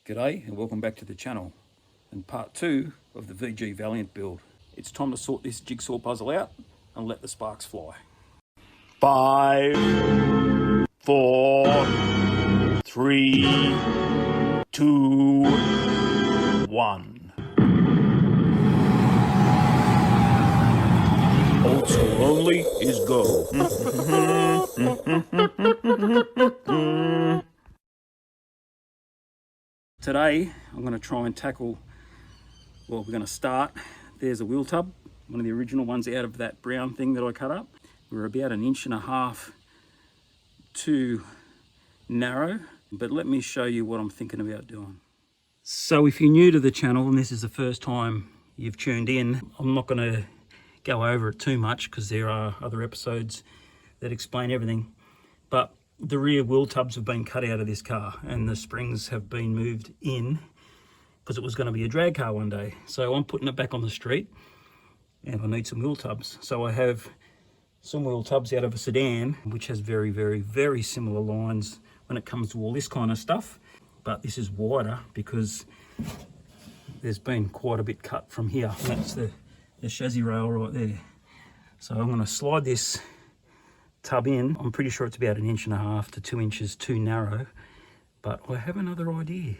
G'day and welcome back to the channel and part 2 of the VG Valiant build. It's time to sort this jigsaw puzzle out and let the sparks fly. 5, 4, 3, 2, 1. Old school only is go. Today I'm going to try and tackle, well, we're going to start, there's a wheel tub, one of the original ones out of that brown thing that I cut up. We're about 1.5 inches too narrow, but let me show you what I'm thinking about doing. So if you're new to the channel and this is the first time you've tuned in, I'm not going to go over it too much because there are other episodes that explain everything, but the rear wheel tubs have been cut out of this car and the springs have been moved in because it was going to be a drag car one day. So I'm putting it back on the street and I need some wheel tubs. So I have some wheel tubs out of a sedan, which has very, very, very similar lines when it comes to all this kind of stuff. But this is wider because there's been quite a bit cut from here. That's the chassis rail right there. So I'm going to slide this tub in. I'm pretty sure it's about 1.5 to 2 inches too narrow, but I have another idea.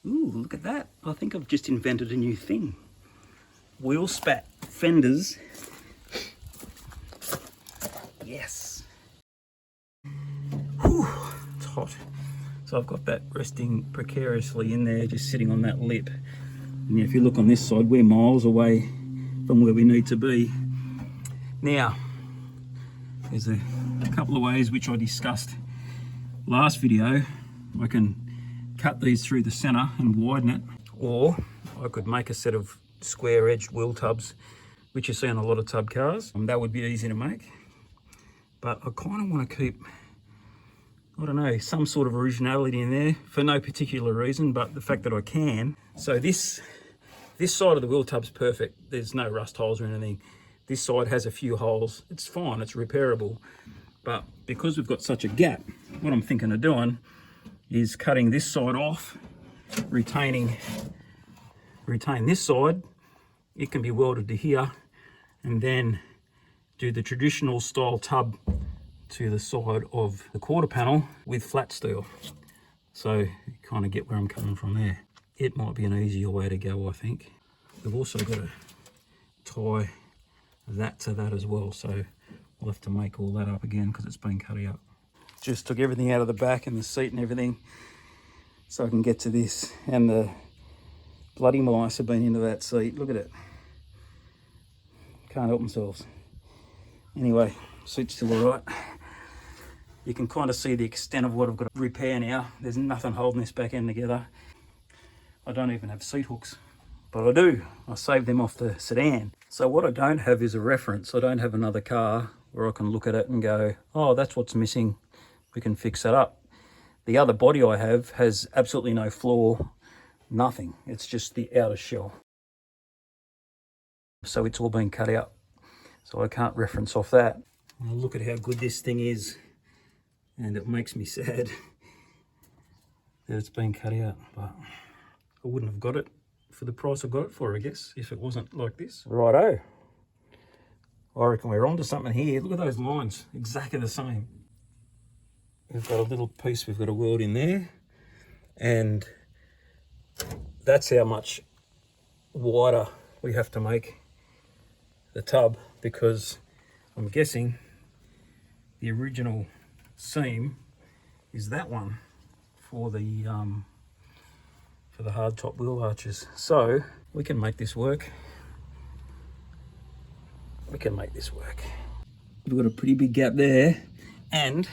Ooh, look at that. I think I've just invented a new thing. Wheel spat fenders. Yes. Whew, it's hot. So I've got that resting precariously in there, just sitting on that lip. And if you look on this side, we're miles away from where we need to be. Now, there's a couple of ways which I discussed last video. I can cut these through the center and widen it, or I could make a set of square edged wheel tubs, which you see on a lot of tub cars. That would be easy to make, but I kind of want to keep, I don't know, some sort of originality in there for no particular reason, but the fact that I can. So this side of the wheel tub's perfect. There's no rust holes or anything. This side has a few holes. It's fine, it's repairable. But because we've got such a gap, what I'm thinking of doing is cutting this side off, retain this side. It can be welded to here, and then do the traditional style tub to the side of the quarter panel with flat steel. So you kind of get where I'm coming from there. It might be an easier way to go, I think. We've also got to tie that to that as well, so we'll have to make all that up again because it's been cut out. Just took everything out of the back and the seat and everything so I can get to this, and the bloody mice have been into that seat. Look at it, can't help themselves. Anyway, seat's still all right. You can kind of see the extent of what I've got to repair now. There's nothing holding this back end together. I don't even have seat hooks, but I do. I saved them off the sedan. So what I don't have is a reference. I don't have another car where I can look at it and go, oh, that's what's missing. We can fix that up. The other body I have has absolutely no floor, nothing. It's just the outer shell. So it's all been cut out. So I can't reference off that. Now look at how good this thing is. And it makes me sad that it's been cut out. But I wouldn't have got it for the price I got it for, I guess, if it wasn't like this. Righto. I reckon we're onto something here. Look at those lines, exactly the same. We've got a little piece we've got to weld in there, and that's how much wider we have to make the tub, because I'm guessing the original seam is that one for the hard top wheel arches. So we can make this work. We can make this work. We've got a pretty big gap there, and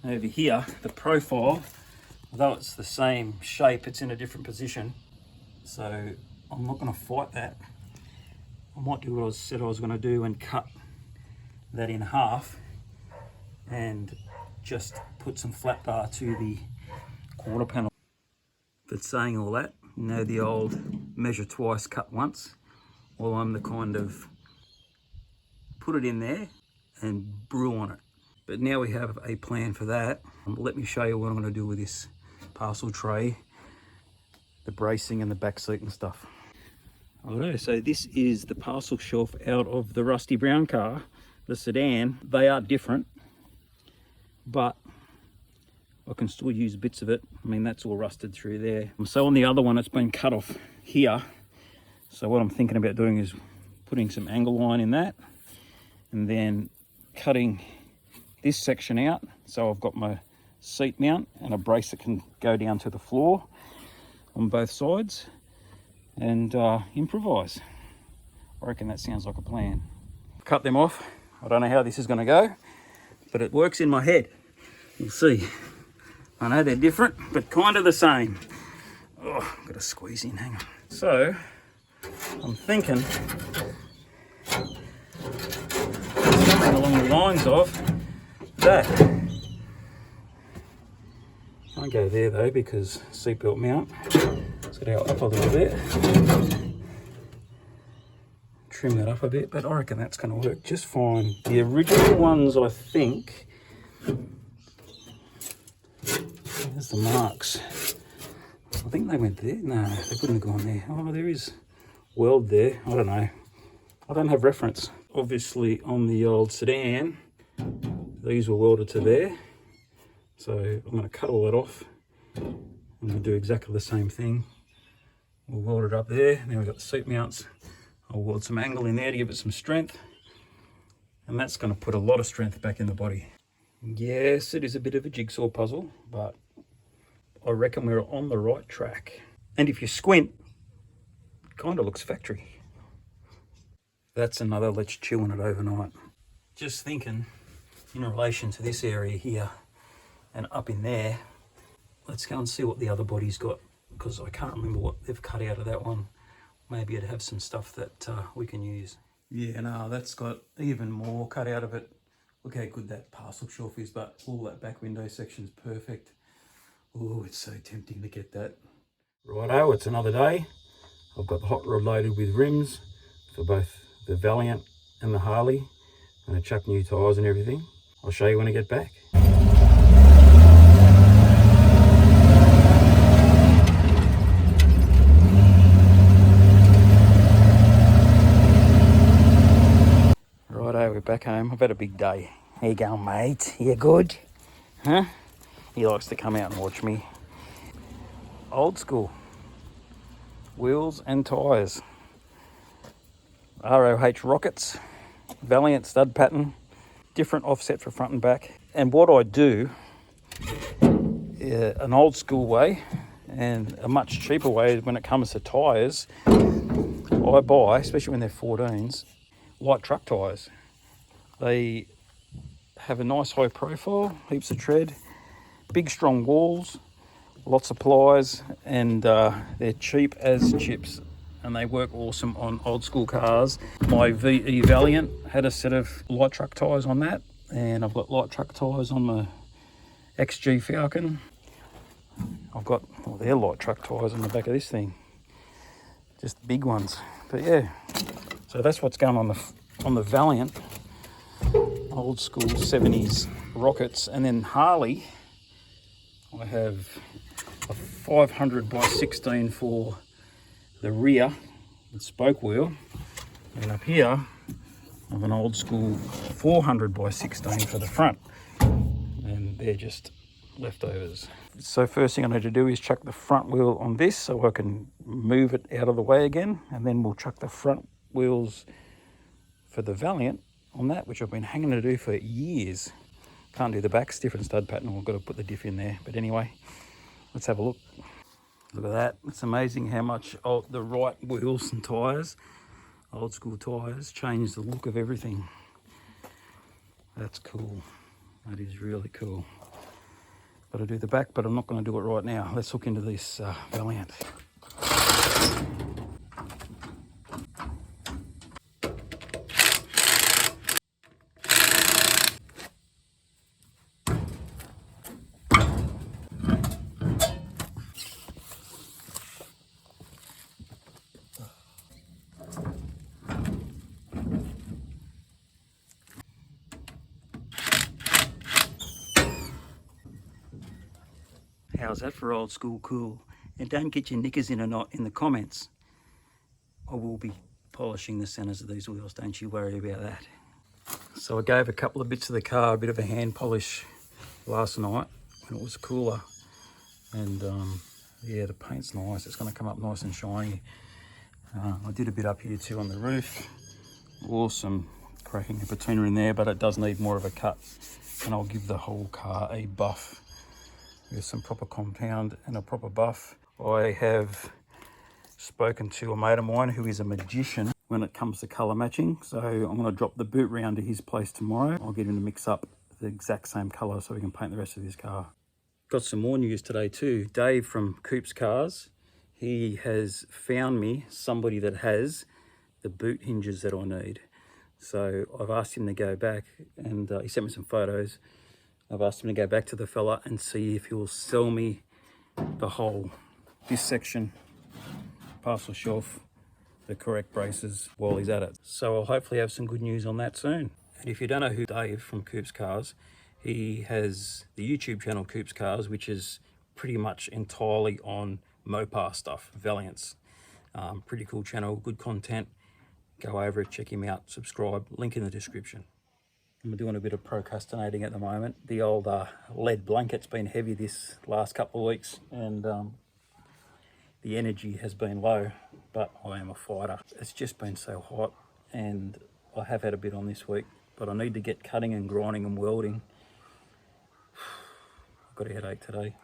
over here the profile, although it's the same shape, it's in a different position. So I'm not going to fight that. I might do what I said I was going to do and cut that in half and just put some flat bar to the quarter panel. But saying all that, you know the old measure twice, cut once? Well, I'm the kind of put it in there and brew on it. But now we have a plan for that. Let me show you what I'm going to do with this parcel tray, the bracing and the back seat and stuff. Righto, so this is the parcel shelf out of the rusty brown car, the sedan. They are different, but I can still use bits of it. I mean, that's all rusted through there. So on the other one, it's been cut off here. So what I'm thinking about doing is putting some angle line in that and then cutting this section out. So I've got my seat mount and a brace that can go down to the floor on both sides and improvise. I reckon that sounds like a plan. Cut them off. I don't know how this is going to go, but it works in my head. We'll see. I know they're different, but kind of the same. Oh, I've got to squeeze in, hang on. So, I'm thinking something along the lines of that. Can't go there though because seatbelt mount. Let's go up a little bit. Trim that up a bit, but I reckon that's going to work just fine. The original ones, I think, there's the marks. I think they went there. No, they wouldn't have gone there. Oh, there is weld there. I don't know. I don't have reference. Obviously, on the old sedan, these were welded to there. So I'm going to cut all that off. I'm going to do exactly the same thing. We'll weld it up there. Then we've got the seat mounts. I'll weld some angle in there to give it some strength. And that's going to put a lot of strength back in the body. Yes, it is a bit of a jigsaw puzzle, but I reckon we're on the right track. And if you squint, it kind of looks factory. That's another let's chew on it overnight. Just thinking in relation to this area here and up in there, let's go and see what the other body's got, because I can't remember what they've cut out of that one. Maybe it'd have some stuff that we can use. Yeah, no, that's got even more cut out of it. Look how good that parcel shelf is, but all that back window section's perfect. Oh, it's so tempting to get that. Righto, it's another day. I've got the hot rod loaded with rims for both the Valiant and the Harley. I'm going to chuck new tyres and everything. I'll show you when I get back. Righto, we're back home. I've had a big day. How you going, mate? You good? Huh? He likes to come out and watch me. Old school. Wheels and tyres. ROH rockets. Valiant stud pattern. Different offset for front and back. And what I do, an old school way and a much cheaper way when it comes to tyres, I buy, especially when they're 14s, light truck tyres. They have a nice high profile, heaps of tread, big strong walls, lots of plies, and they're cheap as chips, and they work awesome on old school cars. My VE Valiant had a set of light truck tyres on that, and I've got light truck tyres on my XG Falcon. I've got, well, they're light truck tyres on the back of this thing, just big ones. But yeah, so that's what's going on the Valiant. Old school 70s rockets. And then Harley, I have a 500 by 16 for the rear, the spoke wheel, and up here I have an old school 400 by 16 for the front, and they're just leftovers. So first thing I need to do is chuck the front wheel on this so I can move it out of the way again, and then we'll chuck the front wheels for the Valiant on that, which I've been hanging to do for years. Can't do the backs, different stud pattern. I've got to put the diff in there. But anyway, let's have a look. Look at that. It's amazing how much the right wheels and tyres, old school tyres, change the look of everything. That's cool. That is really cool. Got to do the back, but I'm not going to do it right now. Let's hook into this Valiant. How's that for old school cool? And don't get your knickers in a knot in the comments. I will be polishing the centers of these wheels, don't you worry about that. So I gave a couple of bits of the car a bit of a hand polish last night when it was cooler. And yeah, the paint's nice. It's going to come up nice and shiny. I did a bit up here too on the roof. Awesome cracking the patina in there, but it does need more of a cut. And I'll give the whole car a buff with some proper compound and a proper buff. I have spoken to a mate of mine who is a magician when it comes to colour matching. So I'm going to drop the boot round to his place tomorrow. I'll get him to mix up the exact same colour so we can paint the rest of his car. Got some more news today too. Dave from Coopzcarz, he has found me somebody that has the boot hinges that I need. So I've asked him to go back, and he sent me some photos. I've asked him to go back to the fella and see if he'll sell me the whole, this section, parcel shelf, the correct braces while he's at it. So I'll hopefully have some good news on that soon. And if you don't know who Dave from Coopzcarz, he has the YouTube channel Coopzcarz, which is pretty much entirely on Mopar stuff, Valiants. Pretty cool channel, good content. Go over it, check him out, subscribe, link in the description. I'm doing a bit of procrastinating at the moment. The old lead blanket's been heavy this last couple of weeks, and the energy has been low, but I am a fighter. It's just been so hot, and I have had a bit on this week, but I need to get cutting and grinding and welding. I've got a headache today.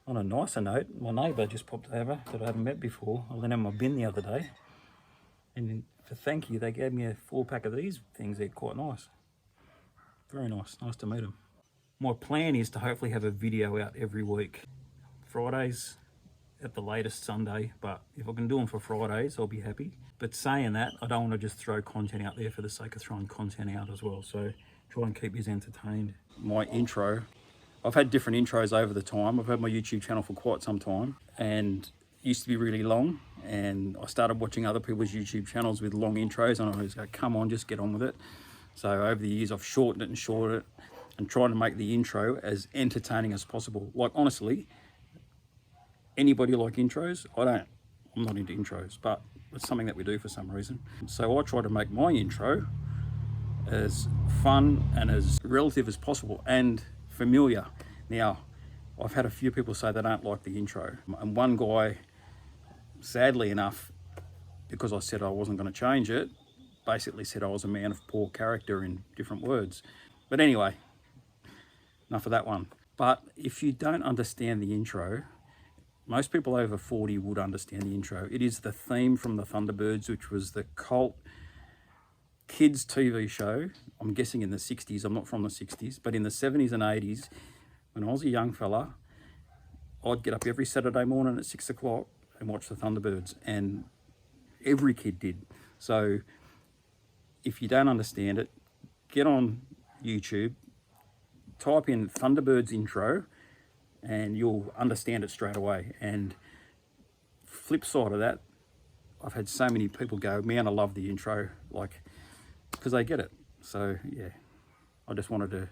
On a nicer note, my neighbour just popped over that I haven't met before. I lent him my bin the other day, and for thank you, they gave me a 4-pack of these things. They're quite nice. Very nice. Nice to meet them. My plan is to hopefully have a video out every week. Fridays, at the latest Sunday, but if I can do them for Fridays, I'll be happy. But saying that, I don't want to just throw content out there for the sake of throwing content out as well. So try and keep you entertained. My intro, I've had different intros over the time. I've had my YouTube channel for quite some time, and it used to be really long. And I started watching other people's YouTube channels with long intros, and I was like, come on, just get on with it. So over the years, I've shortened it and shortened it, and trying to make the intro as entertaining as possible. Like, honestly, anybody like intros? I'm not into intros, but it's something that we do for some reason. So I try to make my intro as fun and as relative as possible and familiar. Now, I've had a few people say they don't like the intro, and one guy, sadly enough, because I said I wasn't going to change it, basically said I was a man of poor character in different words. But anyway, enough of that one. But if you don't understand the intro, most people over 40 would understand the intro. It is the theme from the Thunderbirds, which was the cult kids TV show. I'm guessing in the 60s, I'm not from the 60s, but in the 70s and 80s, when I was a young fella, I'd get up every Saturday morning at 6 o'clock and watch the Thunderbirds, and every kid did. So if you don't understand it, get on YouTube, type in Thunderbirds intro, and you'll understand it straight away. And flip side of that, I've had so many people go, man, I love the intro, like, because they get it. So yeah, I just wanted to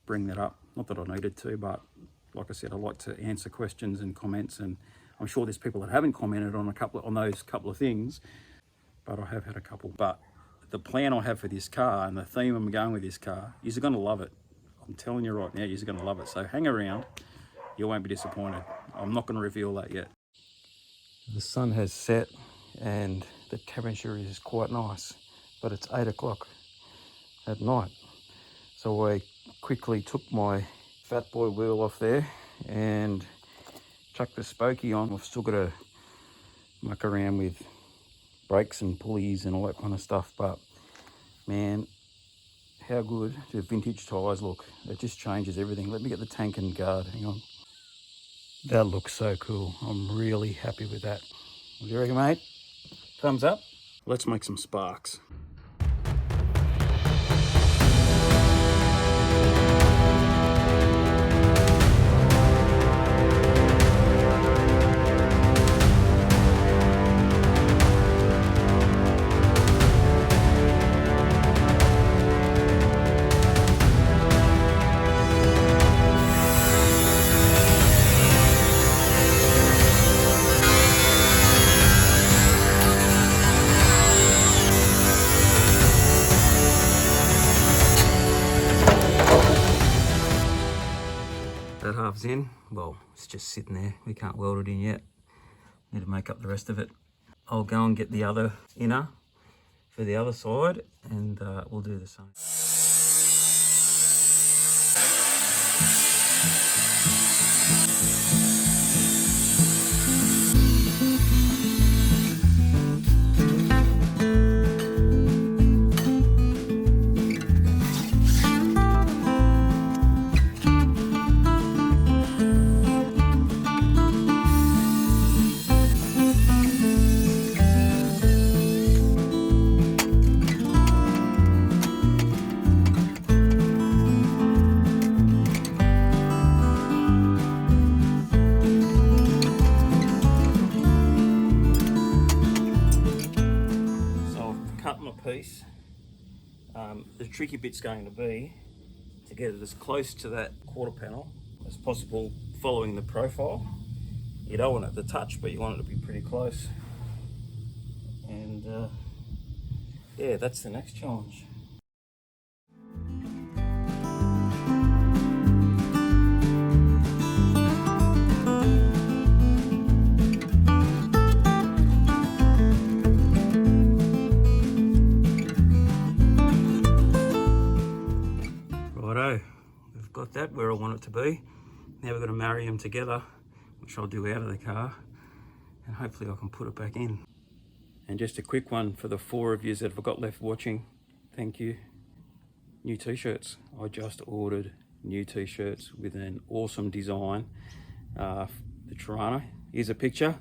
bring that up. Not that I needed to, but like I said, I like to answer questions and comments, and I'm sure there's people that haven't commented on those couple of things, but I have had a couple. But the plan I have for this car and the theme I'm going with this car, you're going to love it. I'm telling you right now, you're going to love it. So hang around, you won't be disappointed. I'm not going to reveal that yet. The sun has set and the temperature is quite nice, but it's 8 o'clock at night. So I quickly took my fat boy wheel off there and chucked the spokey on. I've still got to muck around with brakes and pulleys and all that kind of stuff, but man, how good do vintage tyres look. It just changes everything. Let me get the tank and guard, hang on. That looks so cool. I'm really happy with that. What do you reckon, mate? Thumbs up? Let's make some sparks. well, it's just sitting there. We can't weld it in yet. Need to make up the rest of it. I'll go and get the other inner for the other side, and we'll do the same. Piece. The tricky bit's going to be to get it as close to that quarter panel as possible, following the profile. You don't want it to touch, but you want it to be pretty close. And yeah, that's the next challenge. We've got that where I want it to be. Now we're going to marry them together, which I'll do out of the car, and hopefully I can put it back in. And just a quick one for the 4 of you that have got left watching, thank you. New t-shirts. I just ordered new t-shirts with an awesome design, the Toronto. Here's a picture.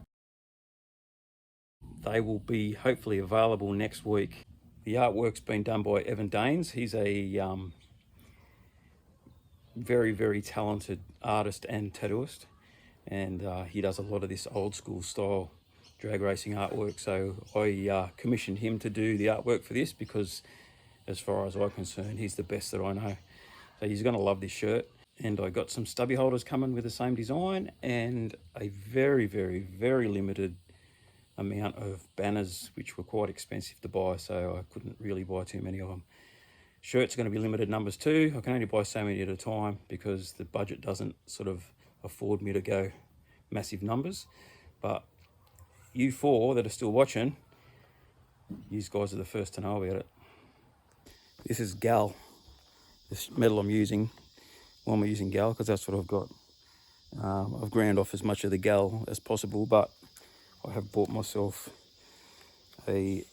They will be hopefully available next week. The artwork's been done by Evan Daines. He's a very, very talented artist and tattooist, and he does a lot of this old school style drag racing artwork. So I commissioned him to do the artwork for this because, as far as I'm concerned, he's the best that I know. So he's going to love this shirt. And I got some stubby holders coming with the same design, and a very, very, very limited amount of banners, which were quite expensive to buy, so I couldn't really buy too many of them. Shirts are going to be limited numbers too. I can only buy so many at a time because the budget doesn't sort of afford me to go massive numbers. But you 4 that are still watching, you guys are the first to know about it. This is gal. This metal I'm using, well, I'm using gal because that's what I've got. I've ground off as much of the gal as possible, but I have bought myself a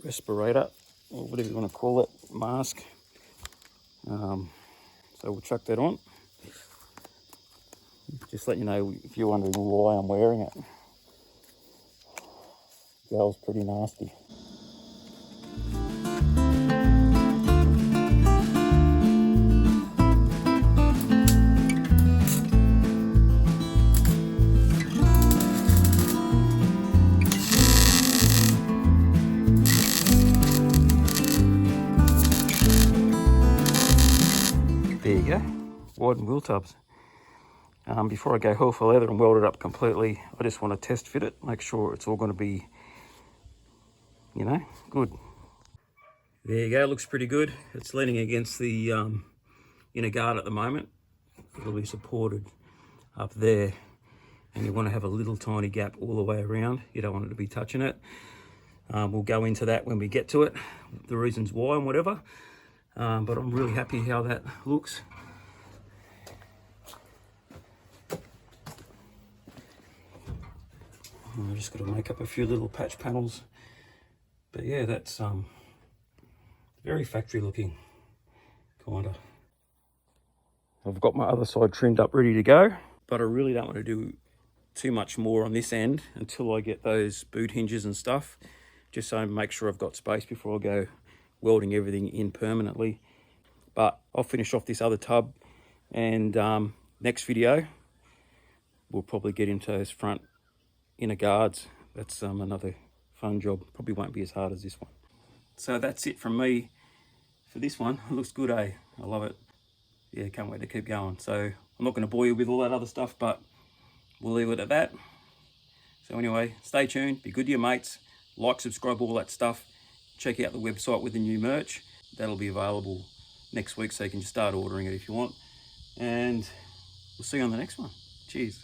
respirator, or whatever you want to call it, mask. So we'll chuck that on. Just let you know if you're wondering why I'm wearing it. Gal's pretty nasty. There you go, widen wheel tubs. Before I go hell for leather and weld it up completely, I just want to test fit it, make sure it's all going to be, you know, good. There you go, looks pretty good. It's leaning against the inner guard at the moment. It'll be supported up there, and you want to have a little tiny gap all the way around. You don't want it to be touching it. We'll go into that when we get to it, the reasons why and whatever. But I'm really happy how that looks. I'm just got to make up a few little patch panels. But yeah, that's very factory looking, kinda. I've got my other side trimmed up ready to go, but I really don't want to do too much more on this end until I get those boot hinges and stuff, just so I make sure I've got space before I go welding everything in permanently. But I'll finish off this other tub, and next video we'll probably get into those front inner guards. That's another fun job. Probably won't be as hard as this one. So that's it from me for this one. It looks good, eh? I love it. Yeah, can't wait to keep going. So I'm not going to bore you with all that other stuff, but we'll leave it at that. So anyway, stay tuned, be good to your mates, like, subscribe, all that stuff. Check out the website with the new merch. That'll be available next week, so you can just start ordering it if you want. And we'll see you on the next one. Cheers.